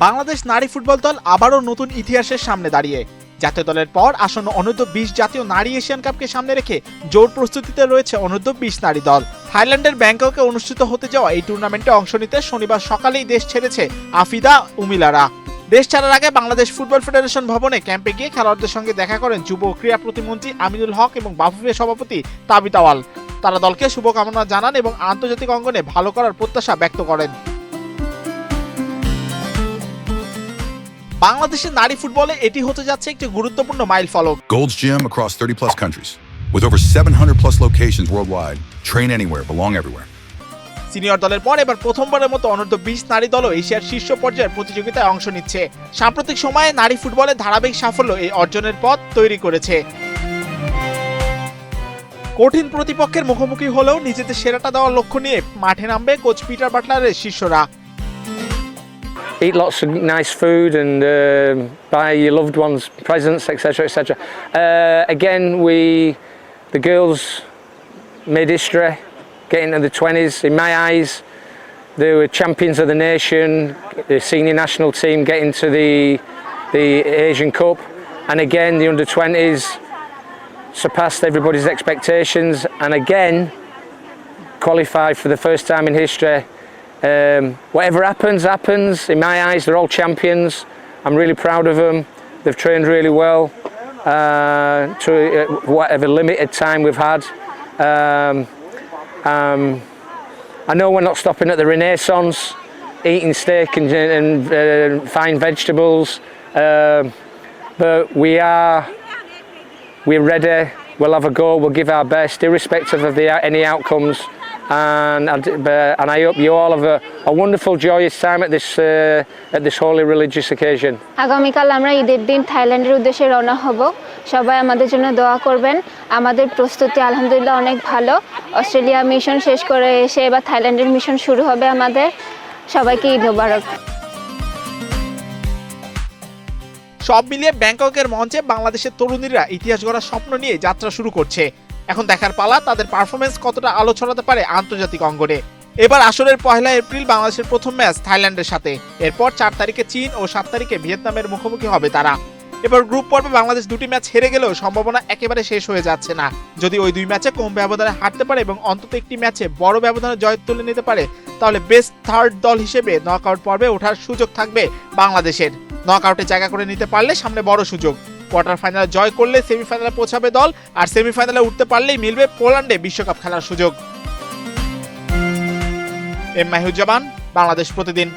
বাংলাদেশ নারী ফুটবল দল আবারও নতুন ইতিহাসের সামনে দাঁড়িয়ে। জাতীয় দলের পর আসন্ন অনূর্ধ্ব-20 জাতীয় নারী এশিয়ান কাপকে সামনে রেখে জোর প্রস্তুতিতে রয়েছে অনূর্ধ্ব-20 নারী দল। থাইল্যান্ডের ব্যাংককে অনুষ্ঠিত হতে যাওয়া এই টুর্নামেন্টে অংশ নিতে শনিবার সকালেই দেশ ছেড়েছে আফিদা উমিলারা। দেশ ছাড়ার আগে বাংলাদেশ ফুটবল ফেডারেশন ভবনে ক্যাম্পে গিয়ে খেলোয়াড়দের সঙ্গে দেখা করেন যুব ও ক্রীড়া প্রতিমন্ত্রী আমিনুল হক এবং বাফুফে সভাপতি তাবিত আওয়াল। তারা দলকে শুভকামনা জানান এবং আন্তর্জাতিক অঙ্গনে ভালো করার প্রত্যাশা ব্যক্ত করেন। বাংলাদেশের নারী ফুটবলে এটি হতে যাচ্ছে একটি গুরুত্বপূর্ণ মাইলফলক। Gold's Gym across 30+ countries with over 700+ locations worldwide. Train anywhere, belong everywhere. Senior দলের পর এবার প্রথমবারের মতো অনূর্ধ্ব-20 নারী দলও এশিয়ার শীর্ষ পর্যায়ের প্রতিযোগিতায় অংশ নিচ্ছে। সাম্প্রতিক সময়ে নারী ফুটবলে ধারাবাহিক সাফল্য এই অর্জনের পথ তৈরি করেছে। কঠিন প্রতিপক্ষের মুখোমুখি হলেও নিজেদের সেরাটা দেওয়ার লক্ষ্য নিয়ে মাঠে নামবে কোচ পিটার বাটলারের শিষ্যরা। Eat lots of nice food and buy your loved ones presents, etc., etc. Again, the girls made history, getting to the 20s. In my eyes, they were champions of the nation. The senior national team getting to the Asian Cup, and again the under-20s surpassed everybody's expectations, and again qualified for the first time in history. Whatever happens. In my eyes, they're all champions. I'm really proud of them. They've trained really well to whatever limited time we've had. I know we're not stopping at the Renaissance, eating steak and fine vegetables, but we're ready. We'll have a go. We'll give our best, irrespective of any outcomes. And I hope you all have a wonderful, joyous time at this holy religious occasion. আগামীকাল আমরা ঈদের দিন থাইল্যান্ডের উদ্দেশ্যে রওনা হব। সবাই আমাদের জন্য দোয়া করবেন। আমাদের প্রস্তুতি আলহামদুলিল্লাহ অনেক ভালো। অস্ট্রেলিয়া মিশন শেষ করে এসে এবার থাইল্যান্ডের মিশন শুরু হবে আমাদের। সবাইকে ঈদ মোবারক। সব মিলিয়ে ব্যাংককের মঞ্চে বাংলাদেশের তরুণীরা ইতিহাস গড়ার স্বপ্ন নিয়ে যাত্রা শুরু করছে। এখন দেখার পালা তাদের পারফরমেন্স কতটা আলো ছড়াতে পারে আন্তর্জাতিক অঙ্গনে। এবার আসরের 1 এপ্রিল বাংলাদেশের প্রথম ম্যাচ থাইল্যান্ডের সাথে, এরপর 4 তারিখে চীন ও 7 তারিখে ভিয়েতনামের মুখোমুখি হবে তারা। এবার গ্রুপ পর্বে বাংলাদেশ 2টি ম্যাচ হেরে গেলেও সম্ভাবনা একেবারে শেষ হয়ে যাচ্ছে না। যদি ওই 2 ম্যাচে কম ব্যবধানে হারতে পারে এবং অন্তত একটি ম্যাচে বড় ব্যবধানে জয় তুলে নিতে পারে, তাহলে বেস্ট থার্ড দল হিসেবে নকআউট পর্বে ওঠার সুযোগ থাকবে বাংলাদেশের। নকআউটে জায়গা করে নিতে পারলে সামনে বড় সুযোগ। কোয়ার্টার ফাইনালে জয় করলে সেমিফাইনালে পৌঁছাবে দল, আর সেমিফাইনালে উঠতে পারলেই মিলবে পোল্যান্ডে বিশ্বকাপ খেলার সুযোগ। এম মাহিউজ্জামান, বাংলাদেশ প্রতিদিন।